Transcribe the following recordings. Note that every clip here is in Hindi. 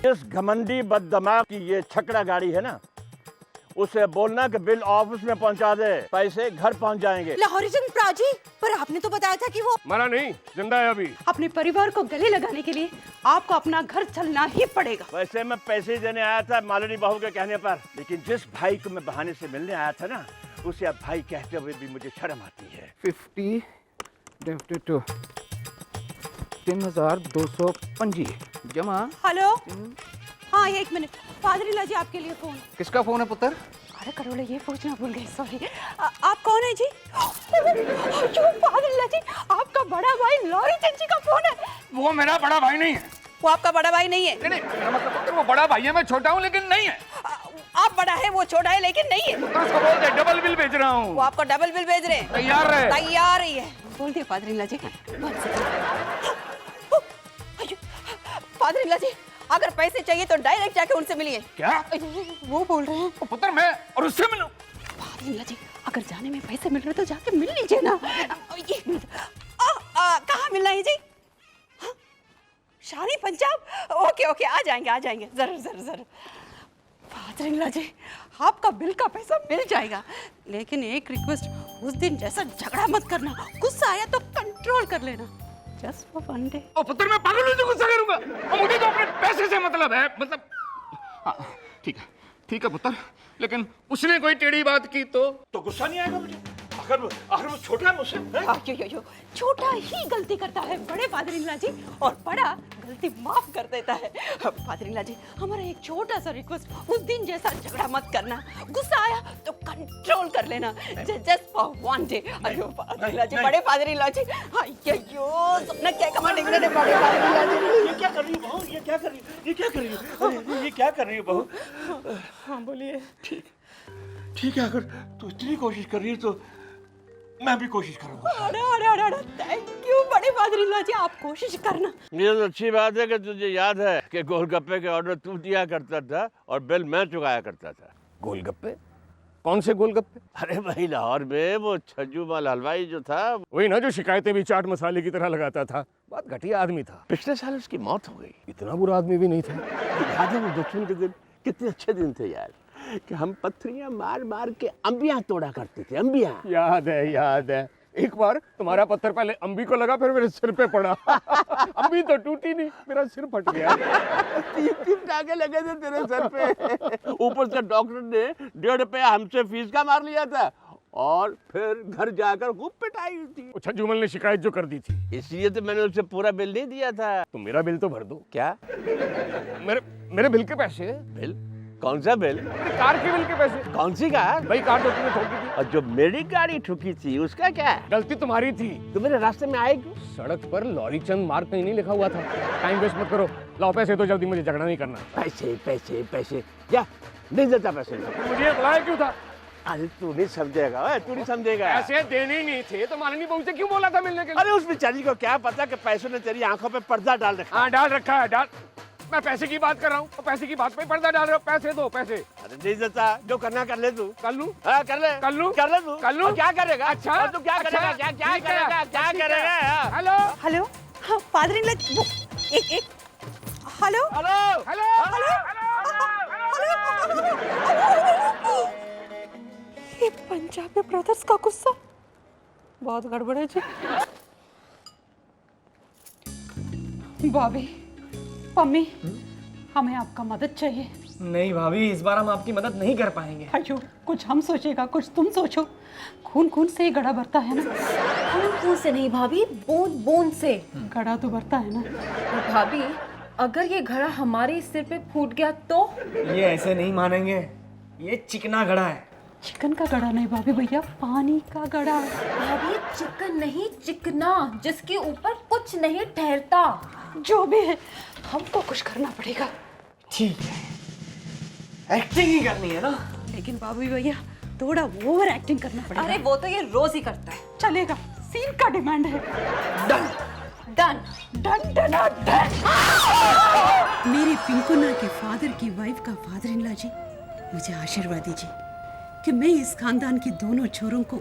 इस घमंडी बददिमाग की ये छकड़ा गाड़ी है ना, उसे बोलना कि बिल ऑफिस में पहुंचा दे, पैसे घर पहुंच जाएंगे। लाहौरी चंद प्राजी, पर आपने तो बताया था कि वो मरा नहीं, जिंदा है अभी। अपने परिवार को गले लगाने के लिए आपको अपना घर चलना ही पड़ेगा। वैसे मैं पैसे देने आया था मालिनी बहू के कहने पर, लेकिन जिस भाई को मैं बहाने से मिलने आया था ना, उसे अब भाई कहते हुए भी मुझे शर्म आती है। 50 डिवाइडेड टू 3225 जमा। हेलो, हाँ एक मिनट, फादरीला जी आपके लिए फोन। किसका फोन है पुत्र? अरे करोड़े ये पूछना भूल गई, सॉरी। आप कौन है जी? क्यों फादरीला जी, आपका बड़ा भाई लॉरी चंद जी का फोन है। वो मेरा बड़ा भाई नहीं है। वो आपका बड़ा भाई नहीं है। नहीं, मेरा मतलब वो बड़ा भाई है, मैं छोटा हूँ लेकिन नहीं है। आप बड़ा है, वो छोटा है लेकिन नहीं है। उसको बोल दे डबल बिल भेज रहा हूँ। वो आपको डबल बिल भेज रहे हैं। तैयार रहे। तैयार ही है। बोल दिया फादरीला जी। फादरीला जी, अगर पैसे चाहिए तो डायरेक्ट जाके उनसे मिलिए। क्या? वो बोल रहे हैं। तो पुत्र मैं और उससे मिलूं? फादरीला जी, अगर जाने में पैसे मिल रहे तो जाके मिल लीजिए ना। एक मिनट, कहाँ मिलना है जी? हाँ? शानी पंजाब? ओके ओके, आ जाएंगे जरूर जरूर जरूर। फादरीला जी, आपका बिल का पैसा मिल जाएगा, लेकिन एक रिक्वेस्ट, उस दिन जैसा झगड़ा मत करना। गुस्सा आया तो कंट्रोल कर लेना, जस्ट फॉर वन डे। ओ पुत्र मैं पागल हूँ जो गुस्सा करूंगा, और मुझे तो अपने पैसे से मतलब है, मतलब हाँ, ठीक है पुत्र, लेकिन उसने कोई टेढ़ी बात की तो गुस्सा नहीं आएगा मुझे? अगर वो छोटा है मुझसे, छोटा ही गलती करता है बड़े फादरीला जी, और बड़ा गलती माफ कर देता है। फादरीला जी, हमारा एक छोटा सा रिक्वेस्ट, उस दिन जैसा झगड़ा मत करना। गुस्सा आया तो कंट्रोल कर लेना, जस्ट फॉर वन डे। अयो फादरीला जी, बड़े फादरीला जी, अयो सपना क्या कमांडिंग ने बड़े फादरीला जी। ये क्या कर रही है बहू? ये क्या कर रही है बहू? हाँ बोलिए। ठीक है, अगर तू इतनी कोशिश कर रही है तो मैं भी कोशिश करूंगा। अरे थैंक यू बड़े फादरीला जी, आप कोशिश करना। ये तो अच्छी बात है कि तुझे याद है कि गोलगप्पे के ऑर्डर तू दिया करता था और बिल मैं चुकाया करता था। गोलगप्पे? कौन से गोलगप्पे? अरे वही लाहौर में वो छज्जू माल हलवाई जो था, वही ना जो शिकायतें भी चाट मसाले की तरह लगाता था। बहुत घटिया आदमी था। पिछले साल उसकी मौत हो गई। इतना बुरा आदमी भी नहीं था। याद है वो बचपन के दिन कितने अच्छे दिन थे यार, कि हम पत्थरियां मार मार के अंबियां तोड़ा करते थे। अंबियां याद है। एक बार तुम्हारा पत्थर पहले अंबी को लगा, फिर मेरे सिर पे पड़ा। अंबी तो टूटी नहीं, मेरा सिर फट गया। 3 टाके लगे थे तेरे सर पे। ऊपर से डॉक्टर ने 1.5 रुपया हमसे फीस का मार लिया था, और फिर घर जाकर खूब पिटाई थी। छज्जूमल ने शिकायत जो कर दी थी, इसलिए तो मैंने उसे पूरा बिल नहीं दिया था। तो मेरा बिल तो भर दो। क्या? मेरे बिल के पैसे? बिल? कौन सा बिल? कार के बिल के पैसे। कौन सी कार? भाई कार तो तुमने ठोकी थी। और जो मेरी गाड़ी ठुकी थी उसका क्या? गलती तुम्हारी थी। तो मेरे रास्ते में आए क्यों? सड़क पर लॉरी चंद मार्ग कहीं नहीं लिखा हुआ था। टाइम वेस्ट मत करो, लाओ पैसे तो जल्दी, मुझे झगड़ा नहीं करना। पैसे क्या नहीं देता पैसे? मुझे बुलाया क्यों था? अरे तू नहीं समझेगा, तू नहीं समझेगा। पैसे देने ही नहीं थे तो मालिनी बहू से क्यों बोला था मिलने के लिए? अरे उस बेचारी को क्या पता कि पैसों ने तेरी आंखों पे पर्दा डाल रखा। हाँ डाल रखा है, डाल। मैं पैसे की बात कर रहा हूँ, तो पैसे की बात पे पर्दा डाल रहा हूँ। पैसे दो, पैसे। अरे नहीं देता, जो करना कर ले तू। कर लूं? हाँ कर ले तू। कर लूं? क्या करेगा? अच्छा तू क्या करेगा? क्या करेगा? हेलो हेलो, हाँ फादरीला, एक हेलो ये पंजाबी ब्रदर्स का गुस्सा बहुत गड़बड़ है जी। भाभी, मम्मी, हमें आपका मदद चाहिए। नहीं भाभी, इस बार हम आपकी मदद नहीं कर पाएंगे। अयो, कुछ हम सोचेगा, कुछ तुम सोचो। खून से ही गड़ा भरता है ना। खून से नहीं भाभी, बूंद से गड़ा तो भरता है ना। और भाभी, अगर ये घड़ा हमारे सिर पे फूट गया तो? ये ऐसे नहीं मानेंगे, ये चिकना घड़ा है। चिकन का गड़ा नहीं भाभी भैया, पानी का गड़ा। भाभी चिकन नहीं, चिकना, जिसके ऊपर कुछ नहीं ठहरता। जो भी है, हमको कुछ करना पड़ेगा। ठीक है, एक्टिंग ही करनी है ना। लेकिन भाभी भैया थोड़ा ओवर एक्टिंग करना पड़ेगा। अरे वो तो ये रोज ही करता है। चलेगा, सीन का डिमांड है। Done done done done done. मेरी पिंकुना के फादर की वाइफ का फादर इन लॉ जी, मुझे आशीर्वाद दीजिए कि मैं इस खानदान की दोनों छोरों को,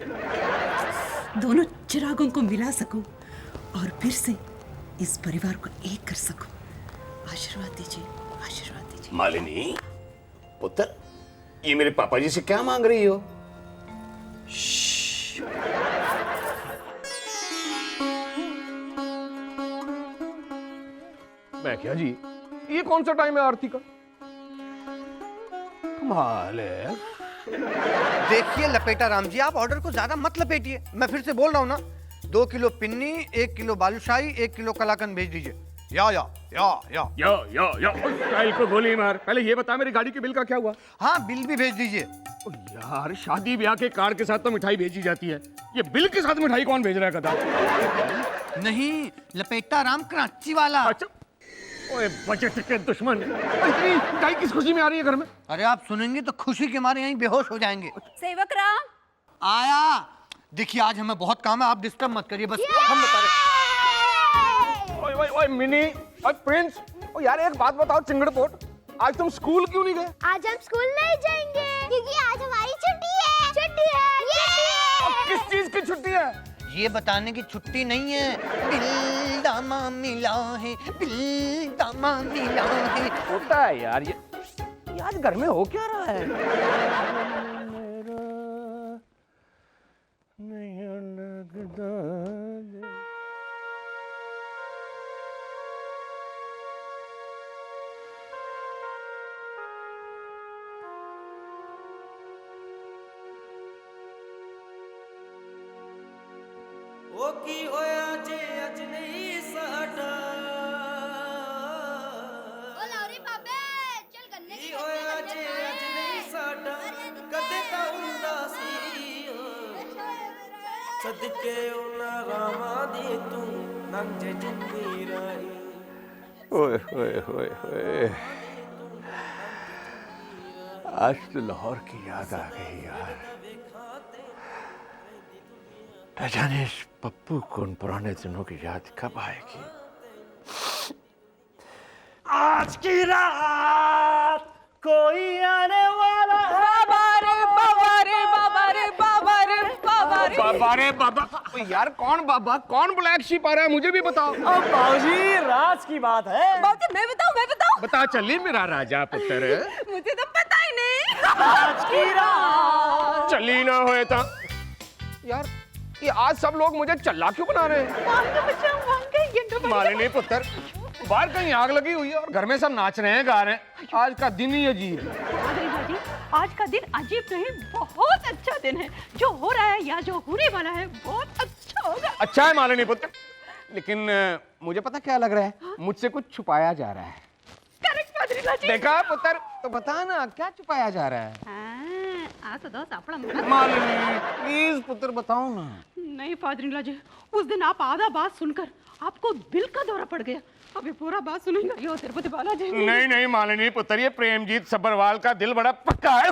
दोनों चिरागों को मिला सकूं और फिर से इस परिवार को एक कर सकूं। आशीर्वाद दीजिए, आशीर्वाद दीजिए। मालिनी पुत्र, ये मेरे पापा जी से क्या मांग रही हो? मैं क्या जी, ये कौन सा टाइम है आरती का? कमाल है। देखिए लपेटा राम जी, आप ऑर्डर को ज्यादा मत लपेटिए। मैं फिर से बोल रहा हूँ ना, 2 किलो पिन्नी, 1 किलो बालूशाही, 1 किलो कलाकंद भेज दीजिए। या स्टाइल को गोली मार। पहले ये बता, मेरी गाड़ी के बिल का क्या हुआ? हाँ, बिल भी भेज दीजिए। ओ यार, शादी ब्याह के कार्ड के साथ तो मिठाई भेजी जाती है, ये बिल के साथ मिठाई कौन भेज रहा है गधा? नहीं, लपेटा राम कराची वाला। अच्छा, ओए बजट के दुश्मन, इतनी मिठाई किस खुशी में आ रही है घर में? अरे आप सुनेंगे तो खुशी के मारे यहीं बेहोश हो जाएंगे। सेवक राम आया। देखिए आज हमें बहुत काम है, आप डिस्टर्ब मत करिए, बस हम बता रहे। ओए मिनी और प्रिंस, ओ यार एक बात बताओ चिंगड़पोट, आज तुम स्कूल क्यों नहीं गए? आज हम स्कूल नहीं जाएंगे क्योंकि आज हमारी छुट्टी है। छुट्टी है। अब किस चीज की छुट्टी है? ये बताने की छुट्टी नहीं है। दिल दामा मिला है, दिल दामा मिला है। होता है यार, ये आज घर में हो क्या रहा है? ओ की होया जे अज नहीं साडा ओ लाउरी बाबे चल गन्ने की होया जे अज नहीं साडा कदे ता हुंदा सी सदके उना रामा दी तू नंग जिंदगी रही। ओए ओए ओए ओए, आज तो लाहौर की याद आ गई यार। न जाने इस पप्पू को उन पुराने दिनों की याद कब आएगी। आज की रात कोई आने वाला है। बाबा रे बाबा रे बाबा रे बाबा रे बाबा रे। बाबा रे बाबा, ओ यार कौन बाबा, कौन ब्लैक शीप आ रहा है, मुझे भी बताओ। अब बाबूजी राज की बात है। बाबूजी मैं बताऊं। बता चली मेरा राजा पुत्र। मुझे तो पता ही नहीं। आज की रात चली ना होए था यार, ये आज सब लोग मुझे चल्ला क्यों बना रहे हैं? मालिनी पुत्र, बाहर कहीं आग लगी हुई है और घर में सब नाच रहे हैं, गा रहे हैं। आज का दिन ही अजीब है। आज का दिन अजीब नहीं, बहुत अच्छा दिन है। जो हो रहा है या जो होने वाला है बहुत अच्छा होगा। अच्छा है मालिनी पुत्र, लेकिन मुझे पता क्या लग रहा है, मुझसे कुछ छुपाया जा रहा है। करेक्ट पादरीला जी। देखा पुत्र, तो बता ना क्या छुपाया जा रहा है? हाँ, आज तो सापड़ा मालिनी प्लीज पुत्र बताओ ना। नहीं पादरीला जी, उस दिन आप आधा बात सुनकर आपको दिल का दौरा पड़ गया। अभी पूरा बात सुनेंगे यो तिरुपति बालाजी। नहीं मालिनी पुत्र, ये प्रेमजीत सब्बरवाल का दिल बड़ा पक्का है।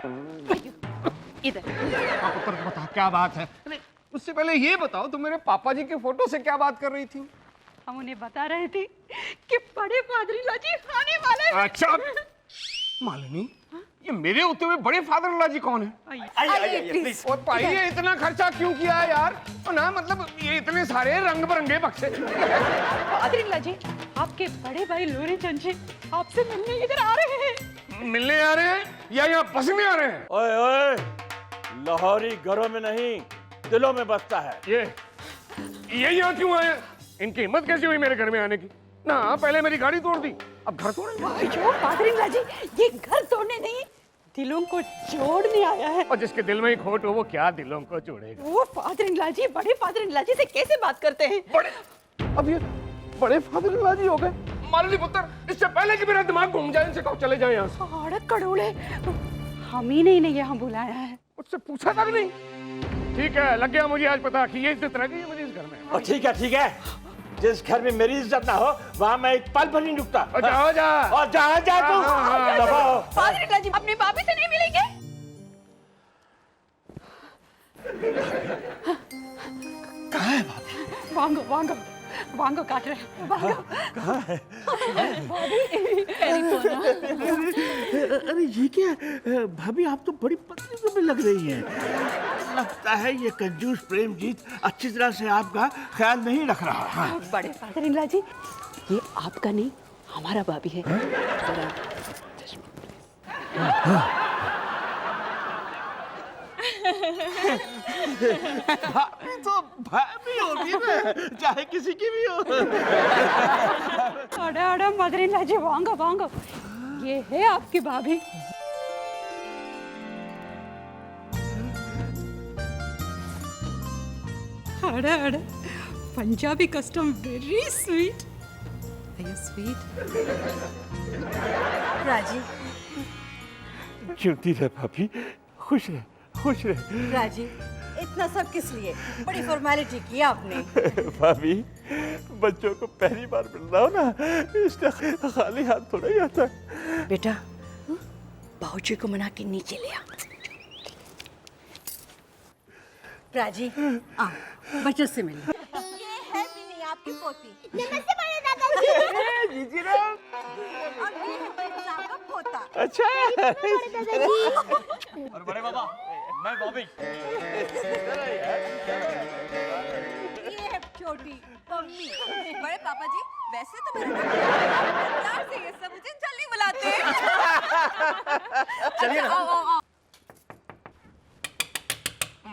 इधर पुत्र बता क्या बात है। उससे पहले ये बताओ, तुम मेरे पापा जी के फोटो से क्या बात कर रही थी? हम उन्हें बता रहे थे कि बड़े पादरीला जी आने वाले हैं। अच्छा मालिनी, ये मेरे होते हुए बड़े फादर जी कौन है? प्लीज। और भाई ये इतना खर्चा क्यों किया है यार? और ना मतलब ये इतने सारे रंग बिरंगे बक्से। पादरीला जी, आपके बड़े भाई लोरी चंची आपसे मिलने इधर आ रहे हैं। मिलने आ रहे हैं या यहाँ बसने आ रहे हैं? ओए ओए, लाहौरी घरों में नहीं दिलों में बसता है। ये यहाँ क्यों आए? इनकी हिम्मत कैसी हुई मेरे घर में आने की? ना पहले मेरी गाड़ी तोड़ दी, अब घर तोड़ेंगे। जो पादरीला जी, ये घर तोड़ने नहीं, दिलों को जोड़ने आया है। और जिसके दिल में ही खोट हो वो क्या दिलों को जोड़ेगा? वो फादर-इन-लॉ जी, बड़े फादर-इन-लॉ जी से कैसे बात करते हैं? बड़े, अब ये बड़े फादर जी हो गए। मालिनी पुत्र, इससे पहले कि मेरा दिमाग घूम जाए, इनसे कहो चले जाए यहाँ से। अड़क कड़ोले, हम ही नहीं ने यहाँ बुलाया है। मुझसे पूछा तक नहीं। ठीक है, लग गया मुझे आज पता कि ये इज्जत रह गई है मुझे इस घर में। और ठीक है, जिस घर में मेरी इज्जत ना हो वहाँ मैं एक पल भर नहीं रुकता। और जा और जा तू। दफा हो। फादर-इन-लॉ जी अपनी भाभी से नहीं मिलेंगे? कहाँ है भाभी? वांगो काट रहे हैं। वांगो कहाँ है? अरे ये क्या भाभी, आप तो बड़ी पतली सी लग रही हैं। लगता है ये कंजूस प्रेमजीत अच्छी तरह से आपका ख्याल नहीं रख रहा। बड़े फादर-इन-लॉ जी, ये आपका नहीं हमारा भाभी है जरा भाभी तो भाभी होती है, चाहे किसी की भी हो। अरे अरे मदरिन जी वांगा वांगा, ये है आपकी भाभी। अरे अरे Punjabi custom very sweet, sweet. राजी, चुनती रहे भाभी, खुश रहे, खुश रहे। राजी, इतना सब किस लिए? बड़ी फॉर्मेलिटी की आपने। भाभी, बच्चों को पहली बार मिल रहा हो ना, इसलिए खाली हाथ थोड़ा ही आता है। बेटा बाबूजी को मना के नीचे ले आ। राजी, आ बच्चों से मिल। ये है मिनी आपकी पोती। नमस्ते बड़े दादाजी। जीजी राम। और ये है मेरे साहब का पोता। अच्छा। बड़े दादाजी। और बड़े बाबा, मैं बॉबी। ये है छोटी मम्मी। बड़े पापा जी, वैसे तो मेरे प्यार से ये सब मुझे जल्दी बुलाते हैं। चलिए अच्छा, आओ।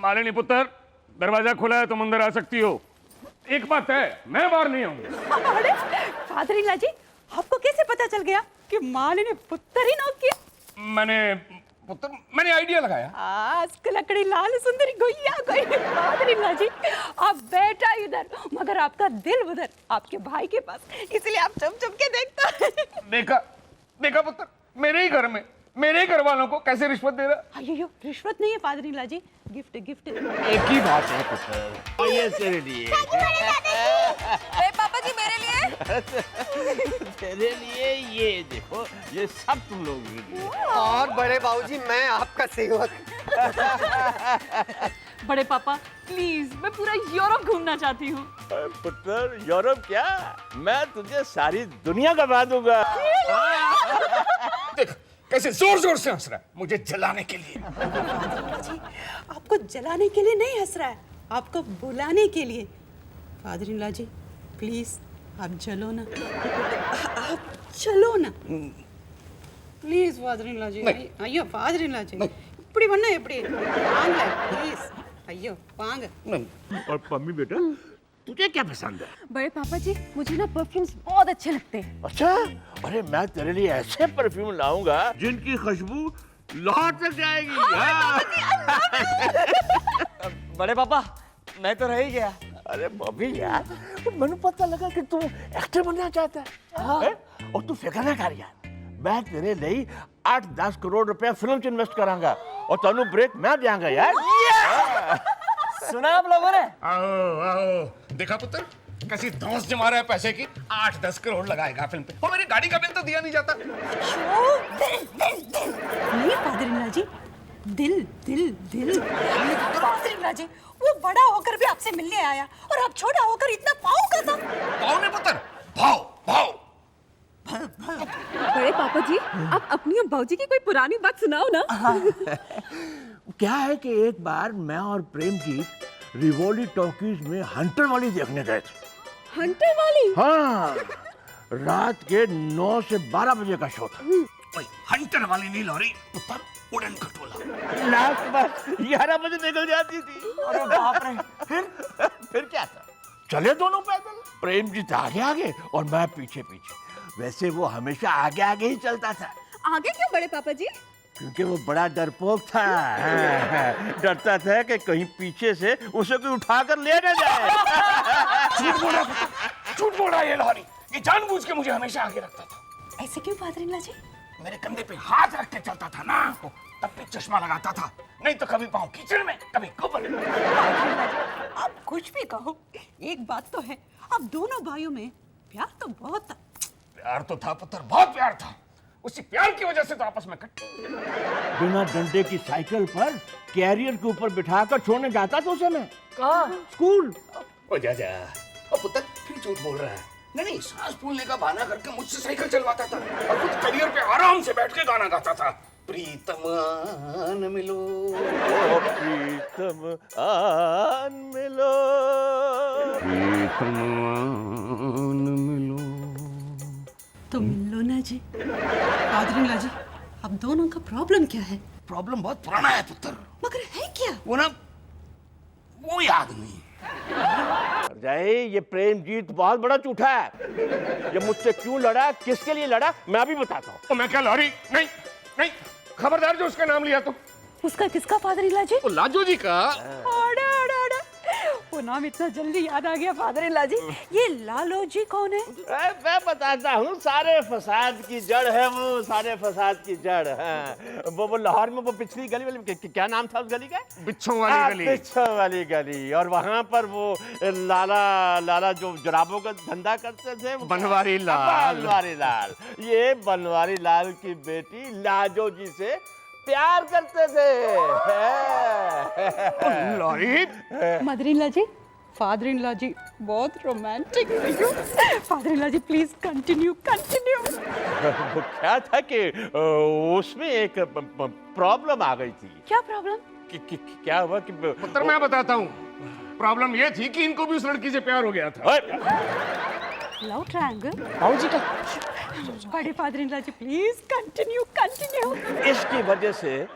मालिनी पुत्र, दरवाजा खुला है, तुम अंदर आ सकती हो। एक बात है, मैं बाहर नहीं आऊंगा। अरे फादरिला जी, आपको कैसे पता चल गया कि माली ने पुत्र ही नॉक किया? मैंने आइडिया लगाया। आज लकड़ी लाल सुंदरी गुइया कोई। फादरिला जी, आप बेटा इधर मगर आपका दिल उधर, आपके भाई के पास, इसलिए आप चुप चुप के देखता है। देखा पुत्र, मेरे ही घर में मेरे ही घर वालों को कैसे रिश्वत दे रहा। अयो रिश्वत नहीं है फादरिला जी, गिफ्ट गिफ्ट। एक ही बात है पुत्र। ये तेरे लिए। पापा जी मेरे लिए। तेरे लिए ये देखो, ये सब तुम लोगों के लिए। और बड़े बाबूजी, मैं आपका सेवक। बड़े पापा प्लीज, मैं पूरा यूरोप घूमना चाहती हूँ। पुत्र, यूरोप क्या, मैं तुझे सारी दुनिया घुमा दूंगा। देख कैसे जोर जोर से हंस रहा है, मुझे जलाने के लिए। जी, आपको जलाने के लिए नहीं हंस रहा है, आपको बुलाने के लिए। फादरिला जी प्लीज आप जलो ना, आप चलो ना प्लीज। फादरिला जी अयो फादरिला जी இப்படி பண்ணா எப்படி? வாங்க प्लीज, अयो வாங்க। और मम्मी बेटा, तुझे क्या पसंद है? बड़े पापा जी, मुझे ना परफ्यूम्स बहुत अच्छे लगते हैं। अच्छा, अरे मैं तेरे लिए ऐसे परफ्यूम लाऊंगा जिनकी खुशबू लाहौर तक जाएगी। बड़े पापा, मैं तो रह ही गया। अरे बॉबी यार, मैंने पता लगा कि तू एक्टर बनना चाहता है। और तू फिक्र ना कर यार, मैं तेरे लिए 8-10 करोड़ रुपया फिल्म च इन्वेस्ट करांगा और तेनू ब्रेक मैं देंगा यार। सुना आप लोगों ने? आओ देखा पुत्र, कैसी धौंस जमा रहा है पैसे की। 8-10 करोड़ लगाएगा फिल्म पे, और मेरी गाड़ी का बिल तो दिया नहीं जाता। नहीं फादरिला जी, दिल दिल दिल। फादरिला जी, वो बड़ा होकर भी आपसे मिलने आया और आप छोटा होकर इतना पाऊ का था। भाव ने पुत्र, भाव भाव। बड़े पापा जी, आप अपनी और बाबूजी की कोई पुरानी बात सुनाओ ना। क्या है कि एक बार मैं और प्रेमजीत रिवोली टॉकीज में हंटर वाली देखने गए थे। हंटर वाली? हाँ, रात के 9 से 12 बजे का शो था। ओए, हंटर वाली नहीं लॉरी पुत्र, उड़न खटोला। लास्ट बस 11 बजे निकल जाती थी। अरे बाप रे, फिर क्या था, चले दोनों पैदल। प्रेमजीत आगे आगे और मैं पीछे पीछे। वैसे वो हमेशा आगे आगे ही चलता था। आगे क्यों बड़े पापा जी? क्योंकि वो बड़ा डरपोक था। डरता था कि कहीं पीछे से उसे कोई उठाकर ले न जाए। झूठ बोल रहा है ये लॉरी, ये जानबूझ के मुझे हमेशा आगे रखता था। ऐसे क्यों फादरिला जी? मेरे कंधे पे हाथ रख के चलता था ना, तब भी चश्मा लगाता था, नहीं तो कभी पाँव कीचड़ में, कभी गोबर में। आप कुछ भी कहो, एक बात तो है, आप दोनों भाइयों में प्यार तो बहुत था। प्यार तो था पुत्र, बहुत प्यार था। उसी प्यार की वजह से तो आपस में कट्टे। बिना डंडे की साइकिल पर कैरियर के ऊपर बिठाकर छोड़ने जाता था उसे मैं। कहाँ? स्कूल। ओ जा जा, ओ पुत्र फिर झूठ बोल रहा है। नहीं, सांस फूलने का बहाना करके मुझसे साइकिल चलवाता था और खुद करियर पे आराम से बैठ के गाना गाता था। प्रीतम आन मिलो, प्रीतम आन मिलो, प्रीतम आन मिलो। तो मिल लो ना जी। फादर जी, अब दोनों का प्रॉब्लम क्या है? प्रॉब्लम बहुत पुराना है पुत्र। मगर है क्या? वो ना, वो याद नहीं। जय, ये प्रेमजीत बहुत बड़ा झूठा है। ये मुझसे क्यों लड़ा, किसके लिए लड़ा, मैं अभी बताता हूँ। तो मैं क्या लॉरी? नहीं नहीं, खबरदार जो उसका नाम लिया तो। उसका किसका फादर जी? वो लाजो जी का। अरे अरे अरे, वो नाम इतना जल्दी याद आ गया फादर जी। ये लालो जी कौन है? मैं बताता हूँ, सारे फसाद की जड़ है वो, सारे फसाद की जड़ है वो लाहौर में वो पिछली गली वाली, क्या नाम था उस गली का? बिच्छों वाली गली। बिच्छों वाली गली। और वहाँ पर वो लाला जो जुराबों का धंधा करते थे, बनवारी लाल। बनवारी लाल। ये बनवारी लाल की बेटी लाजो जी से प्यार करते थे। लॉरी, मदर-इन-लॉ जी, फादर-इन-लॉ जी बहुत रोमांटिक है। Father-in-law ji please continue continue. वो क्या था कि उसमें एक प्रॉब्लम आ गई थी। क्या प्रॉब्लम? क्या हुआ कि पुत्र मैं बताता हूँ। प्रॉब्लम ये थी कि इनको भी उस लड़की से प्यार हो गया था। Love triangle? बाबूजी का बड़े father-in-law ji please continue continue. इसकी वजह से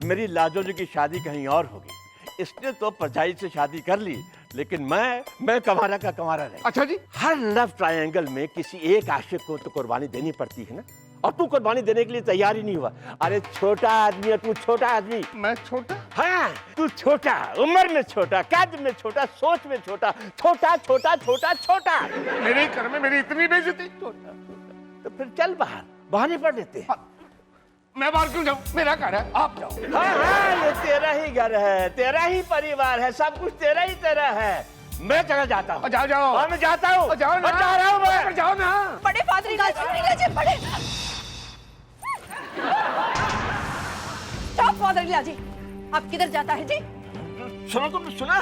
मेरी लाजो जी की शादी कहीं और होगी। इसने तो परछाई से शादी कर ली, लेकिन मैं कमारा का कमारा रही। अच्छा जी। हर लव ट्रायंगल में किसी एक आशिक को तो कुर्बानी देनी पड़ती है ना, और तू कुर्बानी देने के लिए तैयार ही नहीं हुआ। अरे छोटा आदमी है तू, छोटा आदमी। मैं छोटा? हाँ, तू छोटा, उम्र में छोटा, कद में छोटा, सोच में छोटा, छोटा छोटा छोटा छोटा। मेरे घर में मेरी इतनी बेइज्जती। तो फिर चल बाहर, बहाने पड़ लेते हैं। मैं बाहर क्यों जाऊं? मेरा घर है, आप जाओ। हाँ, ये तेरा ही घर है, तेरा ही परिवार है, सब कुछ तेरा ही तेरा है। मैं चला जाता हूँ। जाओ जाओ। हाँ, मैं जाता हूँ। जाओ ना। जा रहा हूँ मैं। जाओ ना। बड़े फादर-इन-लॉ जी, बड़े स्टॉप फादर-इन-लॉ जी, आप किधर जाता है जी? सुनो, तुमने सुना?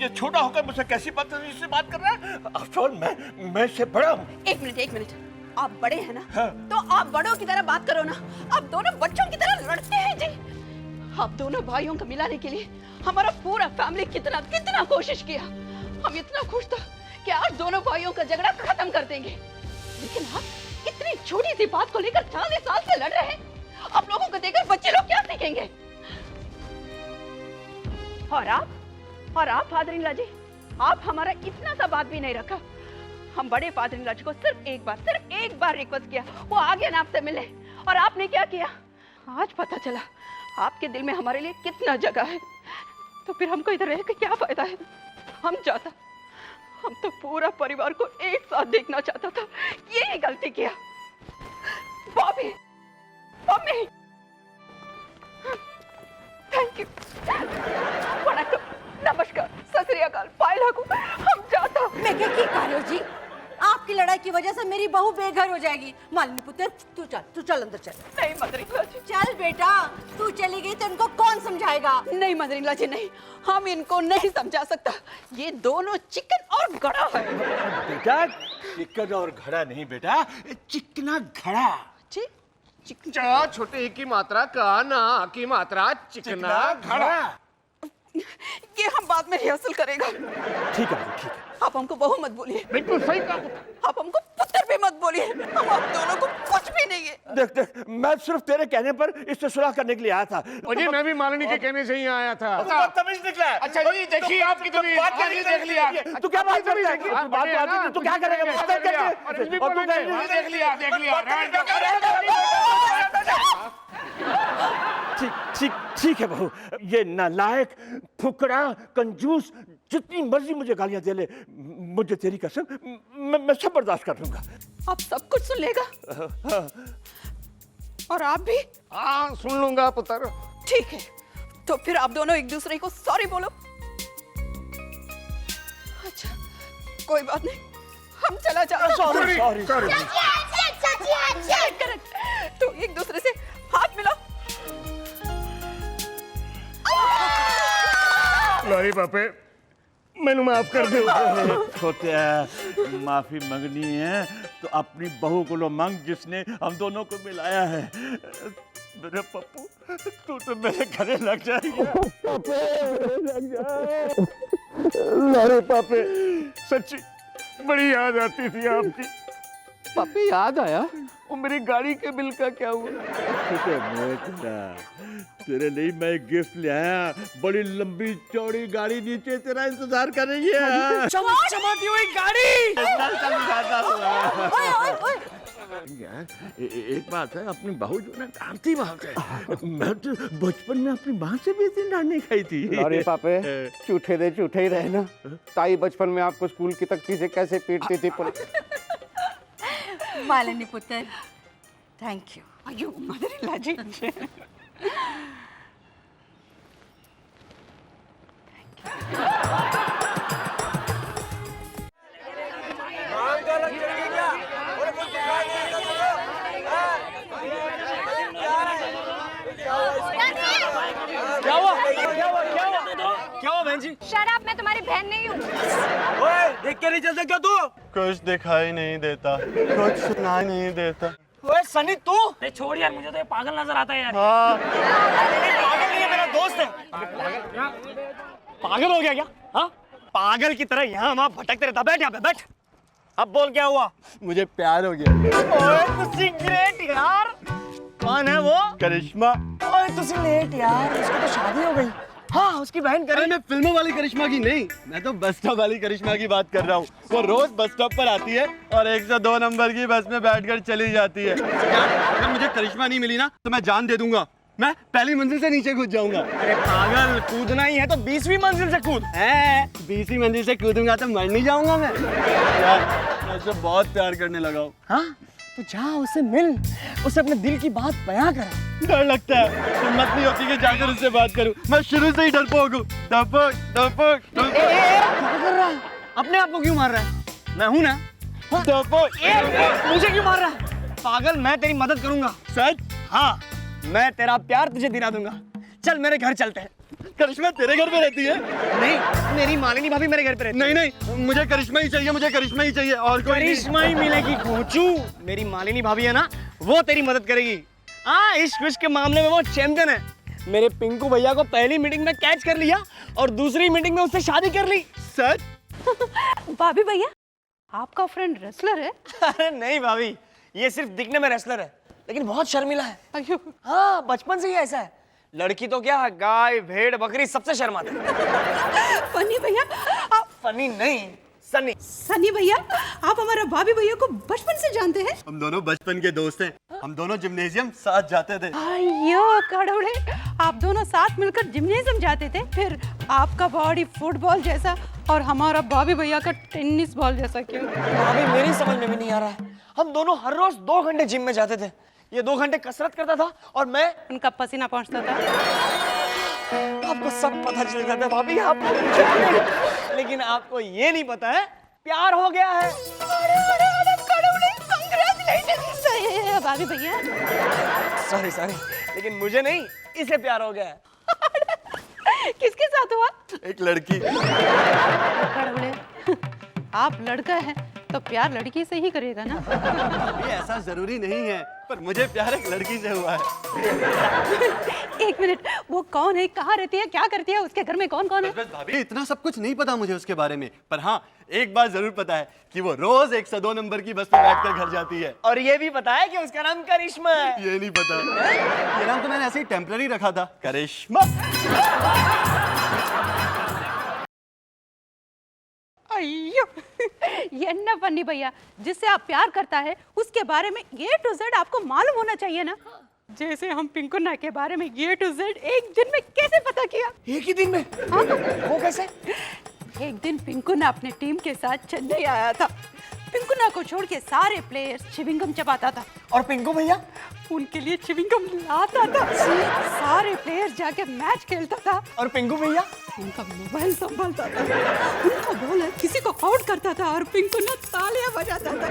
ये छोटा होकर मुझसे कैसी बदतमीजी से बात कर रहा है? अफसोस मैं इससे बड़ा हूँ। एक मिनट, आप बड़े हैं ना? हाँ। तो आप बड़ों की तरह बात करो ना। आप दोनों बच्चों की तरह लड़ते हैं जी। आप दोनों भाइयों को मिलाने के लिए हमारा पूरा फैमिली कितना कोशिश किया। हम इतना खुश था कि आज दोनों भाइयों का झगड़ा खत्म कर देंगे, लेकिन आप इतनी छोटी सी बात को लेकर 40 साल से लड़ रहे हैं। आप लोगों को देखकर बच्चे लोग क्या सीखेंगे? और आप फादर-इन-लॉ जी, आप हमारा इतना सा बात भी नहीं रखा। हम बड़े फादर-इन-लॉ जी को सिर्फ एक बार रिक्वेस्ट किया, वो आगे ना आपसे मिले, और आपने क्या किया? आज पता चला आपके दिल में हमारे लिए कितना जगह है। तो फिर हमको इधर रह के क्या फायदा है? हम तो पूरा परिवार को एक साथ देखना चाहता था, यही गलती किया। बॉबी, मम्मी, थैंक यू, नमस्कार, सत श्री अकाल, पाए लागू, हम जाता। मैं क्या की कार्यो जी, आपकी लड़ाई की वजह से मेरी बहू बेघर हो जाएगी। मालिनी पुत्र, तू चल अंदर चल। नहीं मदर-इन-लॉ जी। चल बेटा, तू चली गई तो इनको कौन समझाएगा? नहीं मदर-इन-लॉ जी, नहीं, हम इनको नहीं समझा सकता। ये दोनों चिकन और घड़ा है। बेटा, चिकन और घड़ा नहीं बेटा, चिकना घड़ा। जी, चा छोटे की मात्रा का ना की मात्रा चिकना घड़ा। ये हम बाद में रिहर्सल करेगा। ठीक है। आप हमको बहू मत बोलिए। बिल्कुल सही कहा। आप हमको पुत्र भी मत बोलिए। हम आप दोनों को कुछ भी नहीं है। देख, मैं सिर्फ तेरे कहने पर इससे सुलह करने के लिए आया था। जी, मैं भी मालिनी के कहने से ही आया था। तमीज निकला है। अच्छा जी, देखिए आपकी तमीज। देख लिया। तू क्या बात करता है? तू क्या करेगा? देख लिया। ठीक है बहू, ये नालायक, फुकड़ा, कंजूस जितनी मर्जी मुझे गालियां दे ले, मुझे तेरी कसम, मैं सब बर्दाश्त कर लूंगा। आप सब कुछ सुन लेगा? और आप भी? हाँ, सुन लूंगा पुत्र। ठीक है, तो फिर आप दोनों एक दूसरे को सॉरी बोलो। अच्छा, कोई बात नहीं, हम चला जाते हैं। सॉरी। करेक्ट। तो एक दूसरे से हाथ मिलाओ। लॉरी पापे, मैंने माफ कर दो। छोटे माफी मंगनी है तो अपनी बहू को लो मांग, जिसने हम दोनों को मिलाया है। मेरे पप्पू, तू तो मेरे गले लग जाएगा। लॉरी पापे, सच्ची बड़ी याद आती थी आपकी। पापी याद आया, वो मेरी गाड़ी के बिल का क्या हुआ? तेरे लिए मैं गिफ्ट ले आया, बड़ी लंबी चौड़ी गाड़ी नीचे तेरा इंतजार कर रही है। चमचमाती हुई गाड़ी। एक बात है, अपनी बहू जो ना डांटती बहुत है। मैं तो बचपन में अपनी माँ से भी इतनी डांट नहीं खाई थी। अरे पापे, झूठे दे झूठे ही रहे ना। ताई बचपन में आपको स्कूल की तख्ती से कैसे पीटती थी? मालिनी पुत्र, थैंक यू। अयो मदर-इन-लॉ जी। क्या हुआ? क्या हुआ बहन जी? शराब, मैं तुम्हारी बहन नहीं हूँ। ओए, देख के नहीं चल सकता तू? कुछ दिखाई नहीं देता, कुछ सुनाई नहीं देता। ओए सनी तू? अरे छोड़ यार, मुझे तो ये पागल नजर आता है यार। हाँ। पागल नहीं है, मेरा दोस्त है। पागल हो गया क्या? हाँ? पागल की तरह यहाँ वहाँ भटकते रहता। बैठ यहाँ पे, बैठ। अब बोल क्या हुआ? मुझे प्यार हो गया। ओए तुसी ग्रेट यार। कौन है वो? करिश्मा। ओए तुसी लेट यार, उसकी तो शादी हो गई। हाँ, उसकी बहन अरे मैं फिल्मों वाली करिश्मा की नहीं, मैं तो बस स्टॉप वाली करिश्मा की बात कर रहा हूँ। वो रोज बस स्टॉप पर आती है और 102 नंबर की बस में बैठकर चली जाती है। यार, अगर मुझे करिश्मा नहीं मिली ना तो मैं जान दे दूंगा। मैं पहली मंजिल से नीचे कूद जाऊंगा। अरे पागल, कूदना ही है तो 20वीं मंजिल से कूद। है 20वीं मंजिल से कूदूंगा तो मर नहीं जाऊंगा मैं। यार, मैं उससे बहुत प्यार करने लगा हूँ। हाँ? तो जा उससे मिल, उसे अपने दिल की बात बयां करा। डर लगता है, हिम्मत नहीं होती कि जाकर उससे बात करूं। मैं शुरू से ही डरपोक हूं। डरपोक, डरपोक, डरपोक। क्या कर रहा है? अपने आप को क्यों मार रहा है? मैं हूं ना? डरपोक। मुझे क्यों मार रहा है? पागल, मैं तेरी मदद करूंगा। सच? हाँ, मैं तेरा प्यार तुझे दिला दूंगा। चल मेरे घर चलते हैं। करिश्मा तेरे घर पे रहती है? नहीं, मेरी मालिनी भाभी मेरे घर पे रहती है। नहीं नहीं, मुझे करिश्मा ही चाहिए, मुझे करिश्मा ही चाहिए और कोई नहीं। करिश्मा ही मिलेगी घोंचू। मेरी मालिनी भाभी है ना, वो तेरी मदद करेगी। हाँ, इश्क विश्क के मामले में वो चैंपियन है। मेरे पिंकू भैया को पहली मीटिंग में कैच कर लिया और दूसरी मीटिंग में उससे शादी कर ली। सच? भाभी भैया, आपका फ्रेंड रेसलर है? अरे नहीं भाभी, ये सिर्फ दिखने में रेसलर है, लेकिन बहुत शर्मिला है। अयो। हाँ, बचपन से ही ऐसा है। लड़की तो क्या, गाय भेड़ बकरी सबसे शर्माता है। फनी भैया, आप फनी नहीं, सनी। सनी भैया, आप हमारा भाभी भैया को बचपन से जानते हैं? हम दोनों बचपन के दोस्त हैं। हम दोनों जिम्नेजियम साथ जाते थे। अयो कड़ोड़े, आप दोनों साथ मिलकर जिम्नेजियम जाते थे, फिर आपका बॉडी फुटबॉल जैसा और हमारा भाभी भैया का टेनिस बॉल जैसा क्यों? भाभी मेरी समझ में भी नहीं आ रहा है। हम दोनों हर रोज 2 घंटे जिम में जाते थे। ये 2 घंटे कसरत करता था और मैं, उनका पसीना पहुंचता था। आपको सब पता चल जाता है भाभी, आपको कुछ लेकिन आपको ये नहीं पता है, प्यार हो गया है। भाभी भैया, सॉरी सॉरी, लेकिन मुझे नहीं, इसे प्यार हो गया है। किसके साथ हुआ? एक लड़की। कड़ोड़े, आप लड़का है तो प्यार लड़की से ही करेगा ना? ये ऐसा जरूरी नहीं है, पर मुझे प्यार एक लड़की से हुआ है। एक मिनट, वो कौन है, कहाँ रहती है, क्या करती है, उसके घर में कौन कौन है? बस भाभी, इतना सब कुछ नहीं पता मुझे उसके बारे में, पर हाँ एक बात जरूर पता है कि वो रोज 102 नंबर की बस में बैठकर घर जाती है। और ये भी पता है कि उसका नाम करिश्मा है। ये नहीं पता। ये नाम तो मैंने ऐसे ही टेम्पररी रखा था, करिश्मा। अయ్యో ये ना फनी भैया, जिससे आप प्यार करता है उसके बारे में A to Z आपको मालूम होना चाहिए ना। जैसे हम पिंकुन्ना के बारे में A to Z एक दिन में कैसे पता किया? एक ही दिन में? हाँ, वो कैसे? एक दिन पिंकुन्ना अपने टीम के साथ चेन्नई आया था। पिंकुन्ना को छोड़ के सारे प्लेयर्स चिविंगम चबाता था और पिंकू भैया उनके लिए चिविंगम लाता था। सारे प्लेयर्स जाके मैच खेलता था और पिंकू भैया उनका मोबाइल संभालता था। उनका बॉलर किसी को आउट करता था और पिंकुन्ना तालियां बजाता था।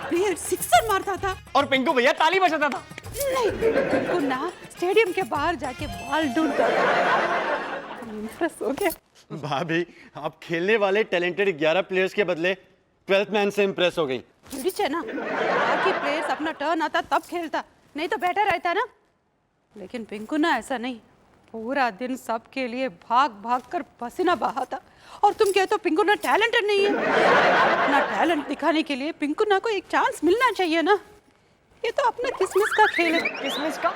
प्लेयर सिक्सर मारता था और पिंकू भैया ताली बजाता था। नहीं, पिंकुन्ना स्टेडियम के बाहर जाके बॉल ढूंढता था। इम्प्रेस हो गया। भाभी, आप खेलने वाले टैलेंटेड 11 प्लेयर्स के बदले 12th मैन से इम्प्रेस हो गई। ना बाकी प्लेयर्स अपना टर्न आता तब खेलता, नहीं तो बैठा रहता ना। लेकिन पिंकुन्ना ऐसा नहीं, पूरा दिन सबके लिए भाग भाग कर पसीना बहाता और तुम कहते हो पिंकुना टैलेंटेड नहीं है। अपना टैलेंट दिखाने के लिए पिंकुना को एक चांस मिलना चाहिए ना। ये तो अपना किसमिस का खेल है। किसमिस का?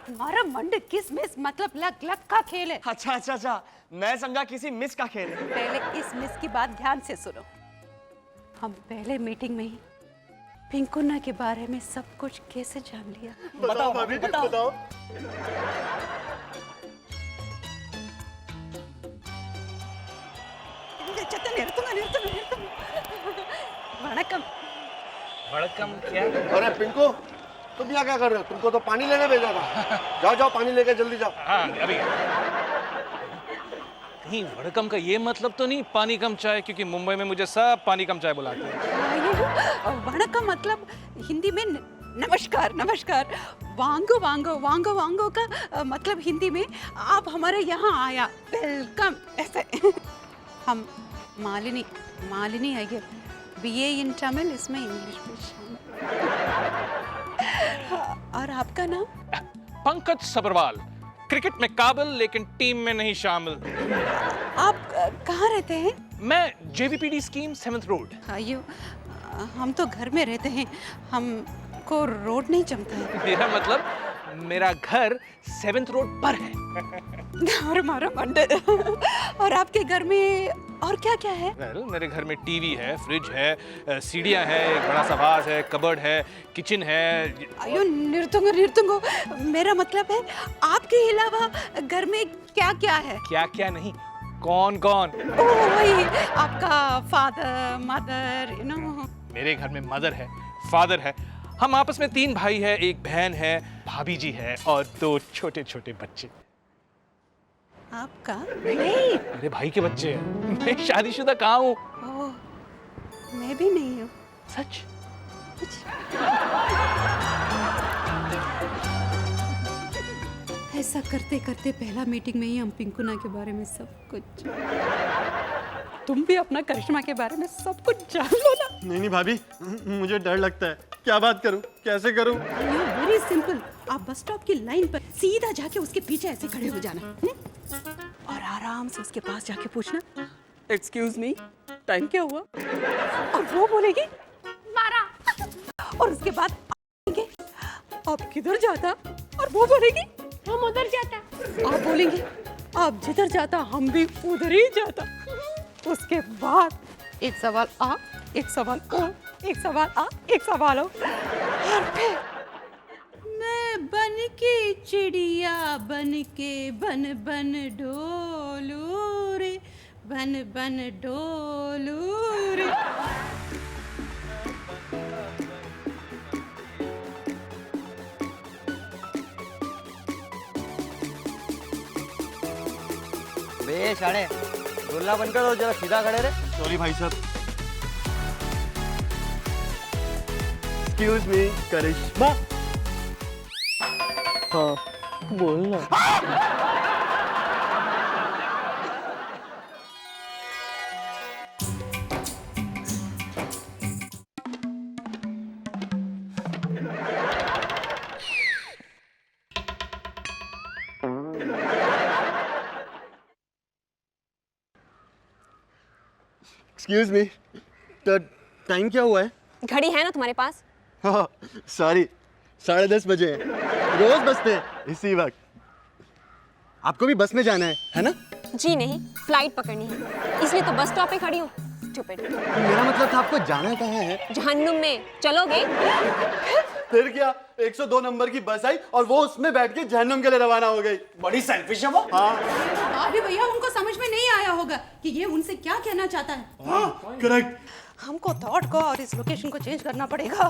हमारा मंड किसमिस मतलब लक लक का खेल है। अच्छा अच्छा अच्छा, मैं समझा किसी मिस का खेल है। पहले इस मिस की बात ध्यान से सुनो। हम पहले मीटिंग में ही पिंकुना के बारे में सब कुछ कैसे जान लिया। बताओ भाभी, बताओ। वणक्कम। वड़कम क्या? अरे पिंकू, तुम यहाँ क्या कर रहे हो? तुमको तो पानी लेने भेजा था। जाओ जाओ पानी लेके जल्दी जाओ। हाँ अभी। नहीं, वड़कम का ये मतलब तो नहीं पानी कम चाय, क्योंकि मुंबई में मुझे सब पानी कम चाय बुलाते हैं। वणक्कम मतलब हिंदी में नमस्कार। नमस्कार। वांगो वांगो वांगो वांगो का मतलब हिंदी में आप हमारे यहाँ आया, वेलकम ऐसे। हम मालिनी है ये BA इन तमिल, इसमें इंग्लिश में शामिल। और आपका नाम? पंकज सबरवाल, क्रिकेट में काबिल लेकिन टीम में नहीं शामिल। आप कहाँ रहते हैं? मैं JVPD स्कीम 7th रोड। आयु, हम तो घर में रहते हैं, हमको रोड नहीं जमता है। मेरा मतलब मेरा घर 7th रोड पर है। और मारो मंडे। और आपके घर में और क्या क्या है? मेरे घर में टीवी है, फ्रिज है, सीढ़ियाँ है, एक बड़ा सा वाज है, कबर्ड है, किचन है। अयो निर्तुंगो, मेरा मतलब है आपके अलावा घर में क्या क्या है? क्या क्या नहीं, कौन कौन? वही आपका फादर मदर, यू नो। मेरे घर में मदर है, फादर है, हम आपस में 3 भाई है, एक बहन है, भाभी जी है और 2 छोटे छोटे बच्चे। आपका? नहीं, मेरे भाई के बच्चे हैं। मैं शादीशुदा कहाँ हूँ? ओह, मैं भी नहीं हूँ। सच? ऐसा करते करते पहला मीटिंग में ही हम पिंकुना के बारे में सब कुछ। तुम भी अपना करिश्मा के बारे में सब कुछ जान लो ना। नहीं भाभी, मुझे डर लगता है। क्या बात करूं, कैसे करूं? Very simple. आप बस स्टॉप की लाइन पर सीधा जाके उसके पीछे ऐसे खड़े हो जाना, और आराम से उसके पास जाके पूछना, एक्सक्यूज मी, टाइम क्या हुआ? और वो बोलेगी 12। और उसके बाद आएंगे, आप किधर जाता? और वो बोलेगी हम उधर जाता। आप बोलेंगे आप जिधर जाता हम भी उधर ही जाता। उसके बाद एक सवाल आ, एक सवाल ओ, एक सवाल आ, एक सवाल ओ, और फिर मैं बन के चिड़िया बन के बन बन डोलू रे, बन बन डोलू रे। बे शाणे, बोलना बंद करो, जरा सीधा खड़े रे। सॉरी भाई साहब। एक्सक्यूज मी, करिश्मा। हाँ, बोलना। एक्सक्यूज मी, तो टाइम क्या हुआ है? घड़ी है ना तुम्हारे पास? हाँ, सॉरी, 10:30 बजे हैं। रोज बसते हैं इसी वक्त। आपको भी बस में जाना है ना? जी नहीं, फ्लाइट पकड़नी है, इसलिए तो बस स्टॉप पे खड़ी हूँ। स्टूपिड। मेरा मतलब था आपको जाना कहाँ है? जहन्नुम में। चलोगे? फिर क्या, 102 नंबर की बस आई और वो उसमें बैठ के जहन्नुम के लिए रवाना हो गई। बड़ी सेल्फिश है वो। हाँ अभी भैया उनको समझ में नहीं आया होगा कि ये उनसे क्या कहना चाहता है। हाँ, करेक्ट। हमको थॉट को और इस लोकेशन को चेंज करना पड़ेगा।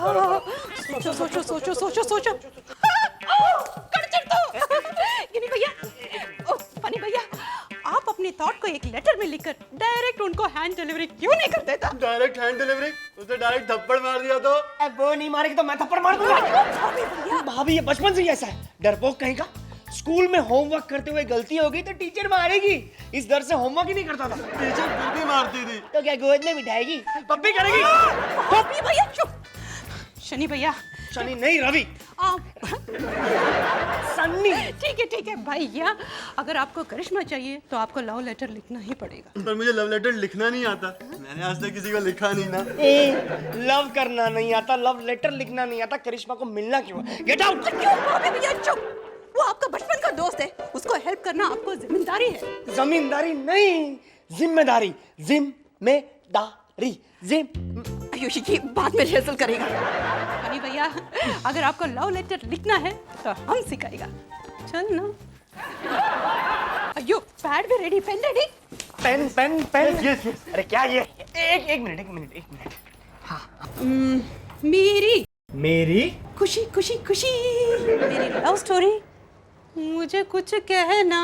सोचो सोचो सोचो सोचो सोचो। गिनी भैया, फनी भैया, आप अपने थॉट को एक लेटर में लिखकर डायरेक्ट उनको हैंड डिलीवरी क्यों नहीं कर देता? Direct hand delivery? उसे डायरेक्ट थप्पड़ मार दिया तो? वो नहीं मारेगी तो मैं थप्पड़ मार दूंगा। भाभी ये बचपन से ही ऐसा है, डरपोक कहीं का। स्कूल में होमवर्क करते हुए गलती हो गई तो टीचर मारेगी, इस डर से होमवर्क ही नहीं करता था। टीचर फिर भी मारती थी। तो क्या गोद में बिठाएगी? पप्पी करेगी? पप्पी भैया चुप। शनि भैया। शनि नहीं, रवि। आप सन्नी। ठीक है भैया, अगर आपको करिश्मा चाहिए तो आपको लव लेटर लिखना ही पड़ेगा। पर मुझे लव लेटर लिखना नहीं आता, मैंने आज तक किसी को लिखा नहीं ना। लव करना नहीं आता, लव लेटर लिखना नहीं आता, करिश्मा को मिलना क्यों? Get out. क्यों भाभी भैया चुप, वो आपका बचपन का दोस्त है, उसको हेल्प करना आपको जिम्मेदारी है। जमींदारी नहीं, जिम्मेदारी। जिम्मेदारी आयुषी बाद में रिहर्सल करेगा। हनी भैया, अगर आपको लव लेटर लिखना है तो हम सिखाएगा। चल ना। अयो, पैड भी ready, pen ready. Pen pen pen. Yes yes. अरे क्या ये? एक मिनट। मेरी खुशी मेरी लव स्टोरी, मुझे कुछ कहना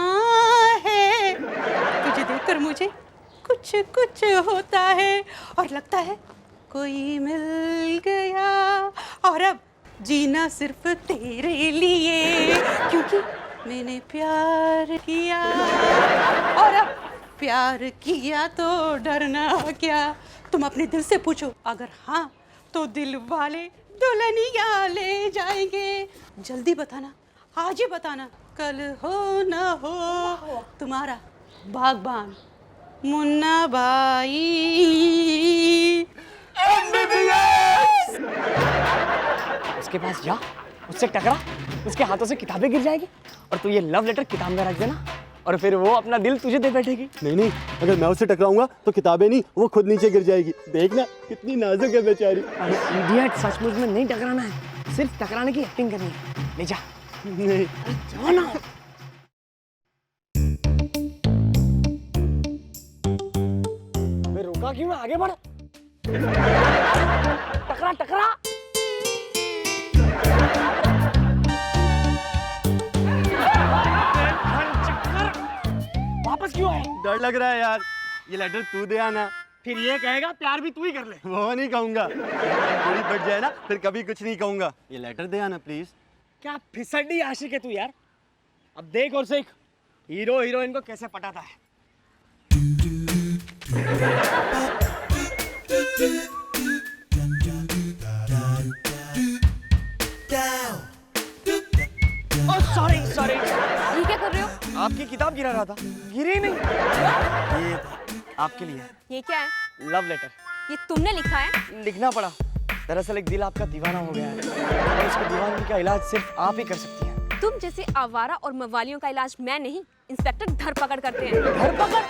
है, तुझे देखकर मुझे कुछ होता है और लगता है कोई मिल गया, और अब जीना सिर्फ तेरे लिए, क्योंकि मैंने प्यार किया, और अब प्यार किया तो डरना क्या। तुम अपने दिल से पूछो, अगर हाँ तो दिल वाले दुल्हनिया ले जाएंगे। जल्दी बताना, आज ही बताना, कल हो न हो तुम्हारा बागबान मुन्ना भाई। उसके पास जा, उससे टकरा, उसके हाथों से किताबें गिर जाएगी और तू ये लव लेटर किताब में रख देना और फिर वो अपना दिल तुझे दे बैठेगी। नहीं, अगर मैं उससे टकराऊंगा तो किताबें नहीं, वो खुद नीचे गिर जाएगी। देखना कितनी नाजुक है बेचारी। अरे इडियट, सचमुच में नहीं टकराना है, सिर्फ टकराने की एक्टिंग करनी है। ले जा। नहीं, जाओ ना। मैं रुका क्यों? आगे बढ़। टकरा। वापस क्यों आए? डर लग रहा है यार। ये लेटर तू दे आना। फिर ये कहेगा प्यार भी तू ही कर ले। वो नहीं कहूंगा, थोड़ी बढ़ जाए ना फिर कभी कुछ नहीं कहूंगा। ये लेटर दे आना प्लीज। क्या फिसड्डी आशिक है तू यार। अब देख और सीख, हीरो हीरोइन को कैसे पटाता है। सॉरी ये क्या कर रहे हो? आपकी किताब गिरा रहा था। गिरी नहीं, ये आपके लिए। ये क्या है? Love letter. ये तुमने लिखा है? लिखना पड़ा, दरअसल एक दिल आपका दीवाना हो गया है और उसके दीवाने का इलाज सिर्फ आप ही कर सकती हैं। तुम जैसे आवारा और मवालियों का इलाज मैं नहीं, इंस्पेक्टर धरपकड़ करते हैं। धरपकड़?